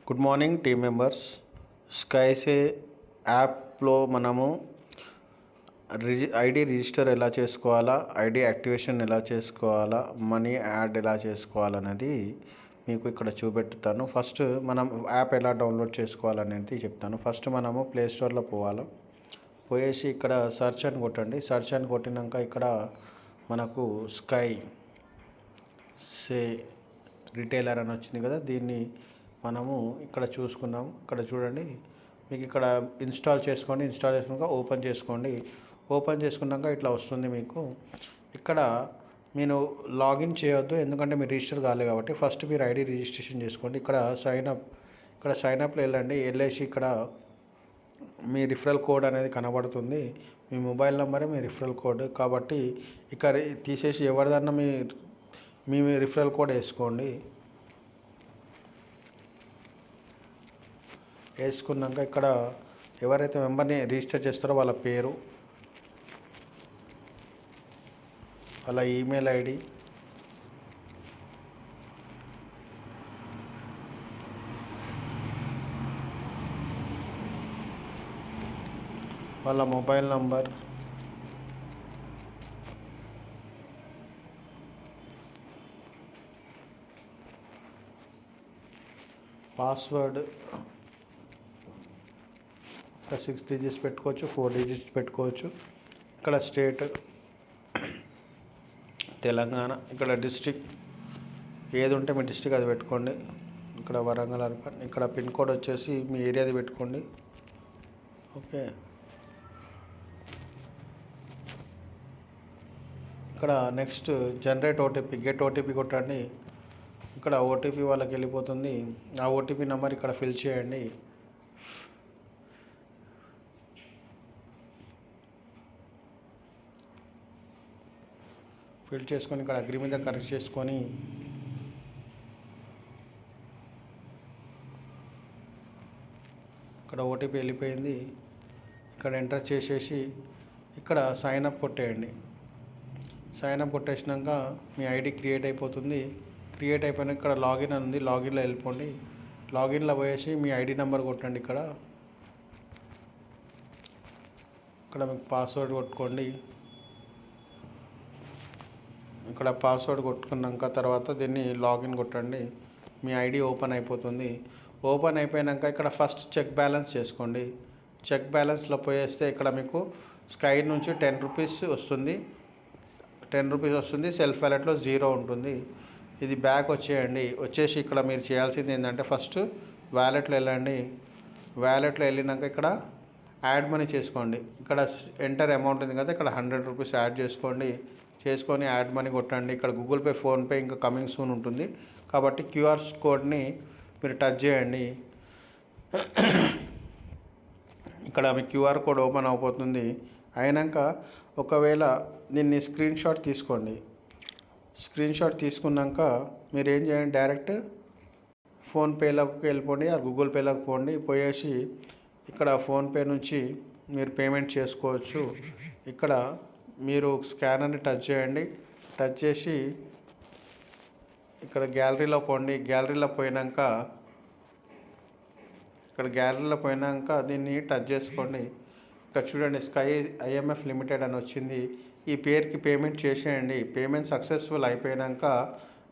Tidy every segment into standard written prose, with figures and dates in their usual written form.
Good morning team members. స్కైసే యాప్లో మనము ఐడి రిజిస్టర్ ఎలా చేసుకోవాలా, ఐడి యాక్టివేషన్ ఎలా చేసుకోవాలా, మనీ యాడ్ ఎలా చేసుకోవాలనేది మీకు ఇక్కడ చూపెడతాను. ఫస్ట్ మనం యాప్ ఎలా డౌన్లోడ్ చేసుకోవాలనేది చెప్తాను. ఫస్ట్ మనము ప్లే స్టోర్లో పోవాలి. పోయేసి ఇక్కడ సెర్చ్ అని కొట్టండి. సెర్చ్ అని కొట్టినాక ఇక్కడ మనకు స్కై సే రిటైలర్ అని వచ్చింది కదా, దీన్ని మనము ఇక్కడ చూసుకున్నాం. ఇక్కడ చూడండి, మీకు ఇక్కడ ఇన్స్టాల్ చేసుకోండి. ఇన్స్టాల్ చేసుకున్నాక ఓపెన్ చేసుకోండి. ఓపెన్ చేసుకున్నాక ఇట్లా వస్తుంది మీకు. ఇక్కడ మీరు లాగిన్ చేయొద్దు, ఎందుకంటే మీరు రిజిస్టర్ కాలేదు కాబట్టి. ఫస్ట్ మీరు ఐడి రిజిస్ట్రేషన్ చేసుకోండి. ఇక్కడ సైన్అప్లో వెళ్ళేసి ఇక్కడ మీ రిఫరల్ కోడ్ అనేది కనబడుతుంది. మీ మొబైల్ నెంబరే మీ రిఫరల్ కోడ్ కాబట్టి ఇక్కడ తీసేసి ఎవరిదన్నా మీ రిఫరల్ కోడ్ వేసుకోండి. వేసుకున్నాక ఇక్కడ ఎవరైతే మెంబర్ని రిజిస్టర్ చేస్తారో వాళ్ళ పేరు, వాళ్ళ ఈమెయిల్ ఐడి, వాళ్ళ మొబైల్ నంబర్, పాస్వర్డ్ 6 డిజిట్స్ పెట్టుకోవచ్చు, 4 డిజిట్స్ పెట్టుకోవచ్చు. ఇక్కడ స్టేట్ తెలంగాణ, ఇక్కడ డిస్ట్రిక్ట్ ఏది ఉంటే మీ డిస్ట్రిక్ట్ అది పెట్టుకోండి. ఇక్కడ వరంగల్ అర్బన్. ఇక్కడ పిన్ కోడ్ వచ్చేసి మీ ఏరియాది పెట్టుకోండి. ఓకే, ఇక్కడ next generate OTP, get OTP కొట్టండి. ఇక్కడ ఓటీపీ వాళ్ళకి వెళ్ళిపోతుంది. ఆ ఓటీపీ నెంబర్ ఇక్కడ ఫిల్ చేయండి. ఫిల్ చేసుకొని ఇక్కడ అగ్రి మీద కరెక్ట్ చేసుకొని ఇక్కడ ఓటీపీ వెళ్ళిపోయింది. ఇక్కడ ఎంటర్ చేసేసి ఇక్కడ సైన్అప్ కొట్టేయండి. సైన్అప్ కొట్టేసినాక మీ ఐడి క్రియేట్ అయిపోతుంది. క్రియేట్ అయిపోయినాక ఇక్కడ లాగిన్ అని ఉంది, లాగిన్లో వెళ్ళిపోండి. లాగిన్లో పోయేసి మీ ఐడి నెంబర్ కొట్టండి. ఇక్కడ మీకు పాస్వర్డ్ కొట్టుకోండి. ఇక్కడ పాస్వర్డ్ కొట్టుకున్నాక తర్వాత దీన్ని లాగిన్ కొట్టండి. మీ ఐడి ఓపెన్ అయిపోతుంది. ఓపెన్ అయిపోయాక ఇక్కడ ఫస్ట్ చెక్ బ్యాలెన్స్ చేసుకోండి. చెక్ బ్యాలెన్స్లో పోయేస్తే ఇక్కడ మీకు స్కై నుంచి 10 రూపీస్ వస్తుంది. 10 రూపీస్ వస్తుంది. సెల్ఫ్ వ్యాలెట్లో 0 ఉంటుంది. ఇది బ్యాక్ వచ్చేసి ఇక్కడ మీరు చేయాల్సింది ఏంటంటే ఫస్ట్ వ్యాలెట్లో వెళ్ళండి. వ్యాలెట్లో వెళ్ళినాక ఇక్కడ యాడ్ మనీ చేసుకోండి. ఇక్కడ ఎంటర్ అమౌంట్ ఉంది కదా, ఇక్కడ 100 రూపీస్ యాడ్ చేసుకొని యాడ్ మనీ కొట్టండి. ఇక్కడ గూగుల్ పే, ఫోన్పే ఇంకా కమింగ్ సూన్ ఉంటుంది కాబట్టి క్యూఆర్ కోడ్ని మీరు టచ్ చేయండి. ఇక్కడ మీ క్యూఆర్ కోడ్ ఓపెన్ అయిపోతుంది. అయినాక ఒకవేళ దీన్ని స్క్రీన్ షాట్ తీసుకోండి. స్క్రీన్ షాట్ తీసుకున్నాక మీరు ఏం చేయండి, డైరెక్ట్ ఫోన్పేలోకి వెళ్ళిపోండి, గూగుల్ పేలోకి పోయేసి ఇక్కడ ఫోన్పే నుంచి మీరు పేమెంట్ చేసుకోవచ్చు. ఇక్కడ మీరు స్కానర్ని టచ్ చేయండి. టచ్ చేసి ఇక్కడ గ్యాలరీలో పోండి. గ్యాలరీలో పోయినాక దీన్ని టచ్ చేసుకోండి. ఇక్కడ చూడండి, స్కై ఐఎంఎఫ్ లిమిటెడ్ అని వచ్చింది. ఈ పేరుకి పేమెంట్ చేసేయండి. పేమెంట్ సక్సెస్ఫుల్ అయిపోయాక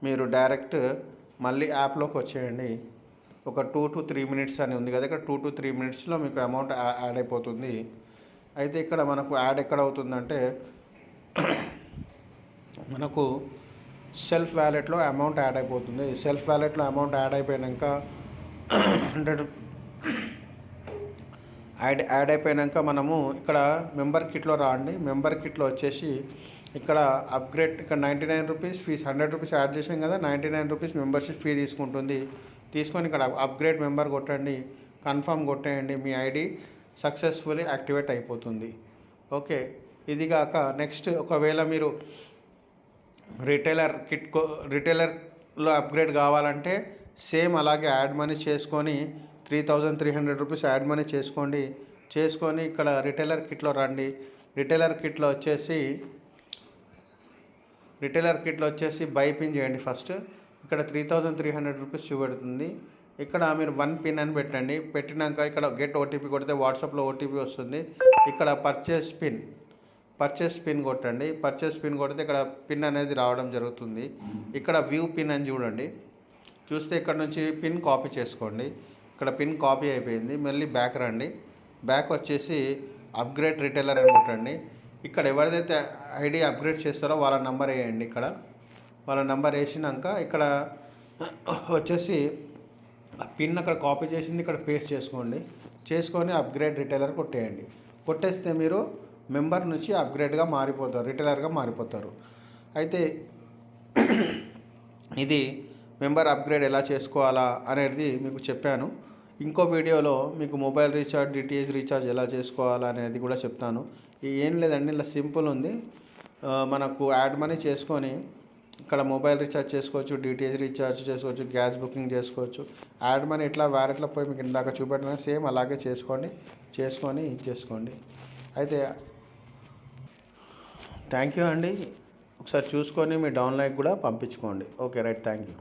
మీరు డైరెక్ట్ మళ్ళీ యాప్లోకి వచ్చేయండి. ఒక 2 to 3 మినిట్స్ అని ఉంది కదా, ఇక్కడ 2 to 3 మినిట్స్లో మీకు అమౌంట్ యాడ్ అయిపోతుంది. అయితే ఇక్కడ మనకు యాడ్ ఎక్కడ అవుతుందంటే మనకు సెల్ఫ్ వ్యాలెట్లో అమౌంట్ యాడ్ అయిపోతుంది. సెల్ఫ్ వ్యాలెట్లో అమౌంట్ యాడ్ అయిపోయాక 100 యాడ్ అయిపోయాక మనము ఇక్కడ మెంబర్ కిట్లో రాండి. మెంబర్ కిట్లో వచ్చేసి ఇక్కడ అప్గ్రేడ్, ఇక్కడ 99 రూపీస్ ఫీజ్, 100 రూపీస్ యాడ్ చేసాం కదా, 99 రూపీస్ మెంబర్షిప్ ఫీ తీసుకొని ఇక్కడ అప్గ్రేడ్ మెంబర్ కొట్టండి. కన్ఫర్మ్ కొట్టేయండి. మీ ఐడి సక్సెస్ఫుల్లీ యాక్టివేట్ అయిపోతుంది. ఓకే, ఇది కాక నెక్స్ట్ ఒకవేళ మీరు రిటైలర్లో అప్గ్రేడ్ కావాలంటే సేమ్ అలాగే యాడ్ మనీ చేసుకొని 3300 రూపీస్ యాడ్ మనీ చేసుకొని ఇక్కడ రిటైలర్ కిట్లో రండి. రిటైలర్ కిట్లో వచ్చేసి బై పిన్ చేయండి. ఫస్ట్ ఇక్కడ 3300 రూపీస్ చూపెడుతుంది. ఇక్కడ మీరు 1 పిన్ అని పెట్టండి. పెట్టినాక ఇక్కడ గెట్ ఓటీపీ కొడితే వాట్సాప్లో ఓటీపీ వస్తుంది. ఇక్కడ పర్చేస్ పిన్ కొట్టండి. పర్చేస్ పిన్ కొడితే ఇక్కడ పిన్ అనేది రావడం జరుగుతుంది. ఇక్కడ వ్యూ పిన్ అని చూడండి. చూస్తే ఇక్కడ నుంచి పిన్ కాపీ చేసుకోండి. ఇక్కడ పిన్ కాపీ అయిపోయింది. మళ్ళీ బ్యాక్ రండి. బ్యాక్ వచ్చేసి అప్గ్రేడ్ రిటైలర్ అని కొట్టండి. ఇక్కడ ఎవరిదైతే ఐడి అప్గ్రేడ్ చేస్తారో వాళ్ళ నెంబర్ వేయండి. ఇక్కడ వాళ్ళ నెంబర్ వేసినాక ఇక్కడ వచ్చేసి పిన్ అక్కడ కాపీ చేసింది ఇక్కడ పేస్ట్ చేసుకోండి. చేసుకొని అప్గ్రేడ్ రిటైలర్ కొట్టేయండి. కొట్టేస్తే మీరు మెంబర్ నుంచి అప్గ్రేడ్గా మారిపోతారు, రిటైలర్గా మారిపోతారు. అయితే ఇది మెంబర్ అప్గ్రేడ్ ఎలా చేసుకోవాలా అనేది మీకు చెప్పాను. ఇంకో వీడియోలో మీకు మొబైల్ రీఛార్జ్, డిటిహెచ్ రీఛార్జ్ ఎలా చేసుకోవాలా అనేది కూడా చెప్తాను. ఏం లేదండి, ఇలా సింపుల్ ఉంది. మనకు యాడ్ మనీ చేసుకొని ఇక్కడ మొబైల్ రీఛార్జ్ చేసుకోవచ్చు, డిటిహెచ్ రీఛార్జ్ చేసుకోవచ్చు, గ్యాస్ బుకింగ్ చేసుకోవచ్చు. యాడ్ మనీ ఇట్లా వ్యాలెట్లో పోయి మీకు ఇందాక చూపెట్టిన సేమ్ అలాగే చేసుకొని ఇచ్చేసుకోండి. అయితే థ్యాంక్ యూ అండి. ఒకసారి చూసుకొని మీ డౌన్లైన్ కూడా పంపించుకోండి. Okay right, thank you.